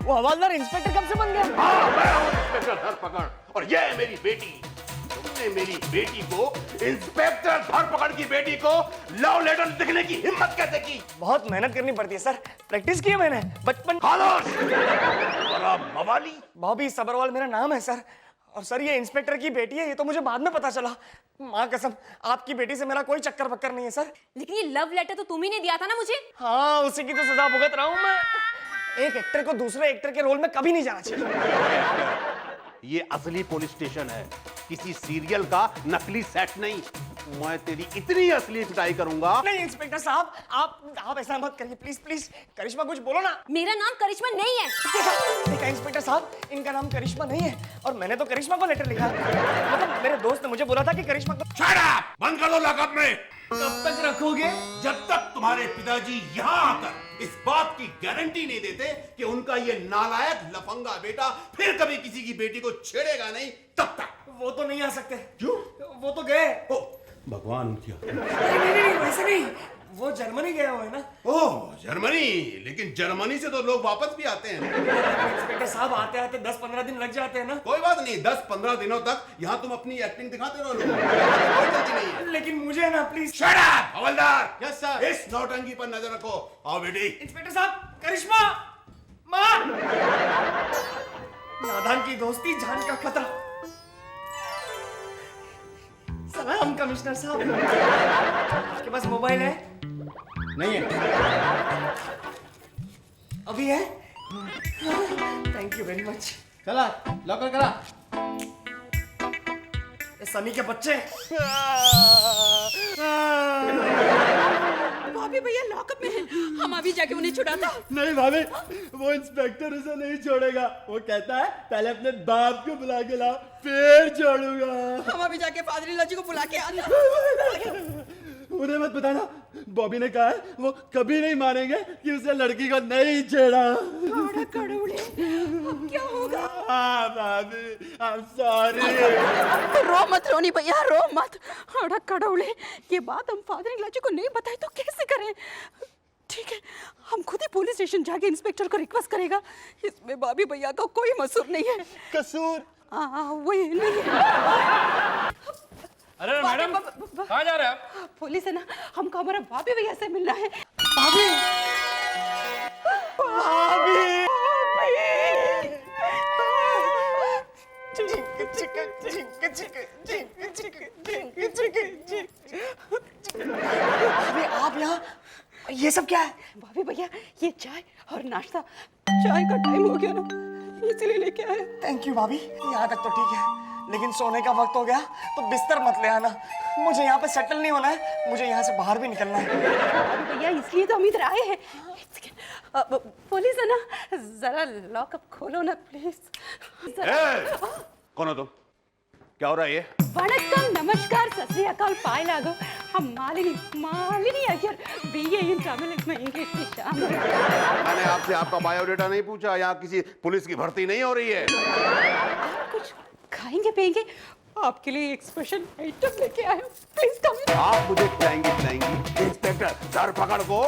वो हवलदार इंस्पेक्टर कब से बन गया? हाँ, मैं हूँ इंस्पेक्टर धरपकड़ और ये है मेरी बेटी। तुमने मेरी बेटी को, इंस्पेक्टर धरपकड़ की बेटी को लव लेटर लिखने की हिम्मत कैसे की? बहुत मेहनत करनी पड़ती है सर, प्रैक्टिस की है मैंने बचपन। खामोश! बड़ा मवाली। बॉबी सबरवाल मेरा नाम है सर। और सर ये इंस्पेक्टर की बेटी है, ये तो मुझे बाद में पता चला। माँ कसम, आपकी बेटी से मेरा कोई चक्कर पक्कर नहीं है सर। लेकिन ये लव लेटर तो तुम ही ने दिया था ना मुझे। हाँ, उसी की तो सजा भुगत रहा हूँ मैं। एक एक्टर को दूसरे एक्टर के रोल में कभी नहीं जाना चाहिए। ये असली पुलिस स्टेशन है, किसी सीरियल का नकली सेट नहीं। मैं तेरी इतनी असली पिटाई करूंगा। नहीं इंस्पेक्टर साहब, आप ऐसा मत करिए प्लीज प्लीज। करिश्मा कुछ बोलो ना। मेरा नाम करिश्मा नहीं है। देखा इंस्पेक्टर साहब, इनका नाम करिश्मा नहीं है और मैंने तो करिश्मा को लेटर लिखा है। मतलब मेरे दोस्त ने मुझे बोला था कि करिश्मा को। Shut up! बंद कर दो लॉकअप में। कब तक रखोगे? जब तक तुम्हारे पिताजी यहाँ आकर इस बात की गारंटी नहीं देते कि उनका ये नालायक लफंगा बेटा फिर कभी किसी की बेटी को छेड़ेगा नहीं, तब तक। वो तो नहीं आ सकते। क्यों? वो तो गए। भगवान क्या? नहीं, वैसे नहीं, वो जर्मनी गया हुआ है ना। ओह, जर्मनी। लेकिन जर्मनी से तो लोग वापस भी आते हैं। इंस्पेक्टर साहब, आते आते 10-15 दिन लग जाते हैं ना। कोई बात नहीं, 10-15 दिनों तक यहाँ तुम अपनी एक्टिंग दिखाते रहो लोगों को। कोई गलती नहीं है। लेकिन मुझे ना please. Shut up havildar. Yes sir. इस नौटंकी पर नजर रखो। आओ बेटी। इंस्पेक्टर साहब, करिश्मा माँ। नादान की दोस्ती, जान का खतरा। सलाम कमिश्नर साहब। आपके पास मोबाइल है? नहीं है। अभी है? Thank you very much. चला लॉकर करा। ये सनी के बच्चे। भाभी भैया लॉकअप में हैं, हम अभी जाके उन्हें छुड़ाता। नहीं भाभी, वो इंस्पेक्टर उसे नहीं छोड़ेगा। वो कहता है पहले अपने बाप को बुला के लाओ, फिर छोड़ूंगा। हम अभी जाके फादर जी को बुला के आते। उन्हें मत बताना। बॉबी ने कहा है वो कभी नहीं मानेंगे कि उसे लड़की को नहीं छेड़ा। अब क्या होगा? भाभी, I'm sorry। रो मत रोनी भैया, रो मत। अड़ा कड़ौले, ये बात हम फादर इन लॉ जी को नहीं बताए तो कैसे करें? ठीक है, हम खुद ही पुलिस स्टेशन जाके इंस्पेक्टर को रिक्वेस्ट करेगा। इसमें भाभी भैया का कोई कसूर नहीं है। कसूर? वही नहीं है। अरे मैडम, कहाँ जा रहे हैं आप? पुलिस है ना, हमको हमारा भाभी भैया से मिलना है। भाभी, भाभी, अबे आप यहाँ, ये सब क्या है? भाभी भैया, ये चाय और नाश्ता। चाय का टाइम हो गया ना, इसलिए लेके आए। थैंक यू भाभी, यहाँ तक तो ठीक है, लेकिन सोने का वक्त हो गया तो बिस्तर मत ले आना। मुझे यहाँ पे सेटल नहीं होना है, मुझे यहाँ से बाहर भी निकलना है। भाभी भैया, इसलिए तो हम इधर आए हैं। पुलिस है ना, जरा लॉकअप खोलो ना प्लीज। कौन हो तुम? क्या हो रहा है ये? वणक्कम, नमस्कार, सत श्री अकाल, पाय लागो। हम मालिनी अय्यर, बीए इन तमिल में इंग्लिश की शामिल। मैंने आपसे आपका बायोडेटा नहीं पूछा। यहाँ किसी पुलिस की भर्ती नहीं हो रही है। आप कुछ खाएंगे पिएंगे? आपके लिए एक स्पेशल आइटम लेके आए, प्लीज कम इन। आप मुझे खिलाएंगी? इंस्पेक्टर, सर पकड़ को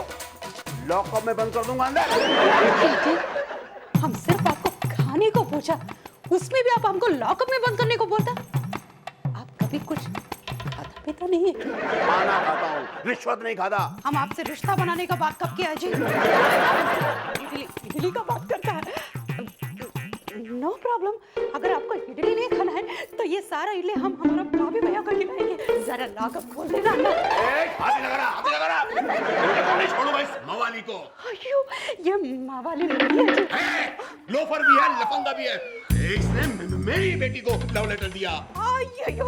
लॉकअप में बंद कर दूंगा अंदर। हम सिर्फ आपको खाने को पूछा, उसमें भी आप हमको लॉकअप में बंद करने को बोलता। आप कभी कुछ खाता पीता नहीं है? खाना खाता हूँ, रिश्वत नहीं खाता। हम आपसे रिश्ता बनाने का बात कब किया जी? इडली का बात करता है। नो प्रॉब्लम, अगर आपको इडली नहीं खाना है तो ये सारा इडली हम हमारा भाभी भैया को खिलाएंगे। जरा लॉकअप खोल देना। नहीं छोड़ूंगा इस मवाली को। अयो, ये मवाली नहीं है जी। लोफर भी है, लफंगा भी है। इसने मेरी बेटी को लव लेटर दिया। अयो,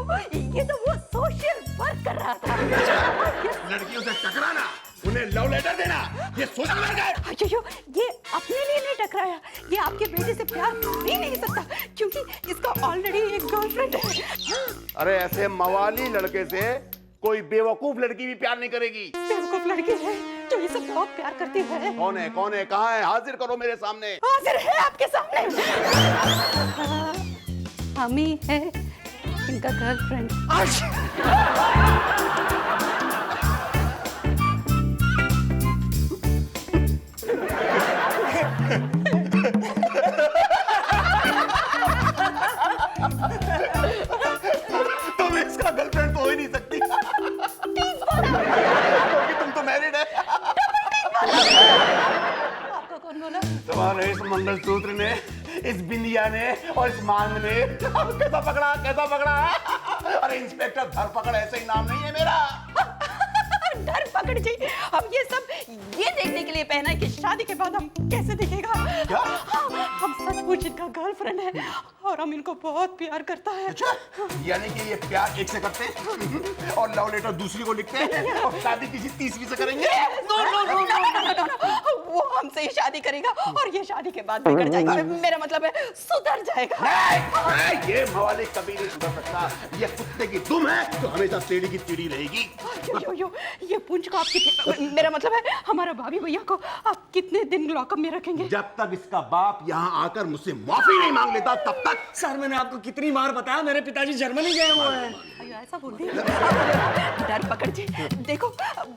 ये तो वो सोशल वर्क कर रहा था। लड़कियों से टकराना, उन्हें लव लेटर देना, ये सोशल वर्क है। अयो, ये अपने लिए नहीं टकराया, ये आपके बेटे से प्यार कर ही नहीं सकता क्योंकि इसका ऑलरेडी एक गर्लफ्रेंड है। अरे ऐसे मवाली लड़के से कोई बेवकूफ लड़की भी प्यार नहीं करेगी। बेवकूफ लड़की है जो इसे बहुत प्यार करती है। कौन है? कौन है? कहाँ है? हाजिर करो मेरे सामने। हाजिर है आपके सामने। हम ही है इनका गर्लफ्रेंड। तुम इसका गर्लफ्रेंड तो हो ही नहीं सकती क्योंकि तुम तो मैरिड है। आपको कौन बोला? तुम्हारे इस मंगलसूत्र ने, इस बिंदिया ने और इस मांग ने कैसा पकड़ा, कैसा पकड़ा? अरे इंस्पेक्टर, धरपकड़ ऐसे ही नाम नहीं है मेरा। धरपकड़ जी, हम ये सब ये देखने के लिए पहना है कि शादी के बाद हम कैसे दिखेगा। क्या? हम सचमुच इनका गर्लफ्रेंड है और हम इनको बहुत प्यार करता है। अच्छा, यानी कि ये प्यार एक से करते हैं और लव लेटर दूसरी को लिखते हैं और शादी किसी तीसरी से करेंगे। No no no no no no no, वो हमसे ही शादी करेगा और ये शादी के बाद बिगड़ जाएगा। मेरा मतलब है सुधर जाएगा। नहीं, ये मवाली कभी नहीं सुधर सकता। ये कुत्ते की दुम है तो हमेशा सीढ़ी की सीढ़ी रहेगी। यो, ये पूंछ को आप कितने, मेरा मतलब है हमारा भाभी भैया को आप कितने दिन लॉकअप में रखेंगे? जब तक इसका बाप यहाँ आकर मुझसे माफी नहीं मांग लेता तब तक। सर, मैंने आपको कितनी बार बताया मेरे पिताजी जर्मनी गए हुए हैं। अयो, ऐसा बोल दिया। डर पकड़ जी, देखो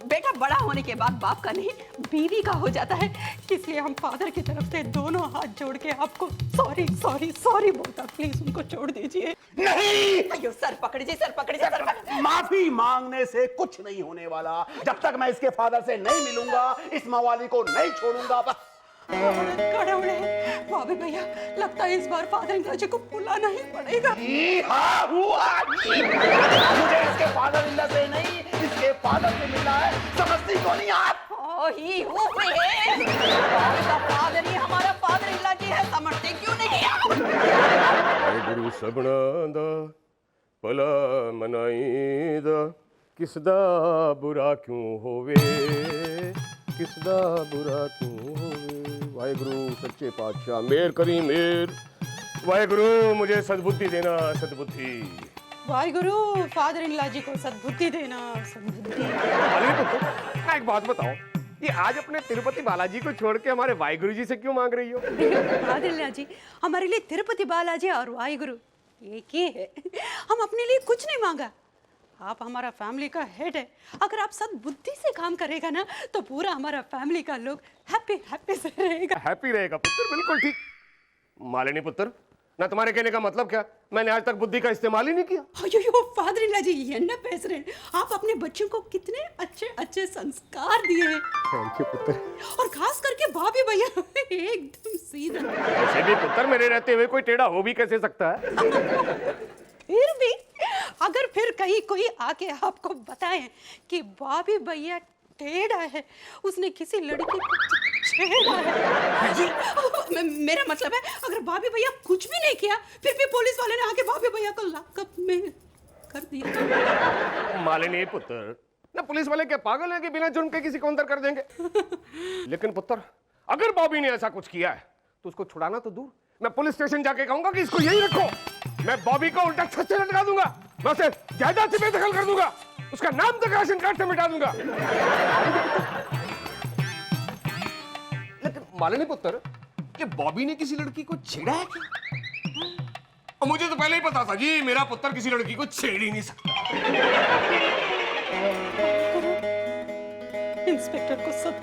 बेटा बड़ा होने के बाद बाप का नहीं बीवी का हो जाता है, इसलिए हम फादर की तरफ से दोनों हाथ जोड़ के आपको सॉरी सॉरी सॉरी बोलता। प्लीज उनको छोड़ दीजिए। नहीं, अयो, सर पकड़ जी, सर पकड़ जी, सर पकड़। माफी मांगने से कुछ नहीं होने वाला। जब तक मैं इसके फादर से नहीं मिलूंगा, इस मवाली को नहीं छोड़ूंगा। बस कड़ौड़े, भाभी भैया, लगता है इस बार फादर इन लॉ को बुलाना ही पड़ेगा। हाँ, हुआ। मुझे इसके फादर इन लॉ से नहीं, इसके फादर से मिलना है। समझती को नहीं आप? ही का फादर ही हमारा फादर इन लॉ जी है, समझते क्यों नहीं आप? गुरु सबना दा भला मनाई दा किसदा बुरा क्यों होवे, किसदा बुरा क्यों होवे। वाहेगुरु सच्चे पातशाह मेहर करी मेहर। वाहेगुरु मुझे सद्बुद्धि देना, सद्बुद्धि। वाहिगुरु फादर इन लॉ जी को सद्बुद्धि देना, सद्बुद्धि। मालिनी पुत्र, एक बात बताओ, ये आज अपने तिरुपति बालाजी को छोड़ के हमारे वाहिगुरु जी से क्यों मांग रही हो? फादर इन लॉ जी, हमारे लिए तिरुपति बालाजी और वाहिगुरु एक ही है। हम अपने लिए कुछ नहीं मांगा। आप हमारा फैमिली का हेड है। अगर आप सद्बुद्धि से काम करेगा ना तो पूरा हमारा फैमिली का लोग हैप्पी से रहेगा। हैप्पी रहेगा पुत्र, बिल्कुल ठीक। मालिनी पुत्र, ना तुम्हारे कहने का मतलब क्या? मैंने आज तक बुद्धि का इस्तेमाल ही नहीं किया। अयो फादर इन लॉ जी, ये ना प्रेसिडेंट, आप अपने बच्चों को कितने अच्छे अच्छे संस्कार दिए हैं। थैंक यू पुत्र। और खास करके भाभी भैया एकदम सीधा। ऐसे भी पुत्र मेरे रहते हुए कोई टेढ़ा हो भी कैसे सकता है? फिर भी अगर फिर कहीं कोई आके आपको बताए कि भाभी भैया टेढ़ा है, उसने किसी लड़की को छेड़ा है जी, मेरा मतलब है अगर भाभी भैया कुछ भी नहीं किया फिर भी पुलिस वाले ने आके भाभी भैया को लॉकअप में कर दिया। मालिनी पुत्र, ना पुलिस वाले क्या पागल हैं कि बिना जुर्म के किसी को अंदर कर देंगे? लेकिन पुत्र, अगर बॉबी ने ऐसा कुछ किया है तो उसको छुड़ाना तो दूर, मैं पुलिस स्टेशन जाके कहूंगा कि इसको यही रखो। मैं बॉबी को उल्टा छत से लटका दूंगा, मैं उसे जायदाद से बेदखल कर दूंगा, उसका नाम तक राशन कार्ड से मिटा दूंगा। लेकिन मालिनी पुत्र, कि बॉबी ने किसी लड़की को छेड़ा है क्या? और मुझे तो पहले ही पता था जी, मेरा पुत्र किसी लड़की को छेड़ ही नहीं सकता। इंस्पेक्टर को सब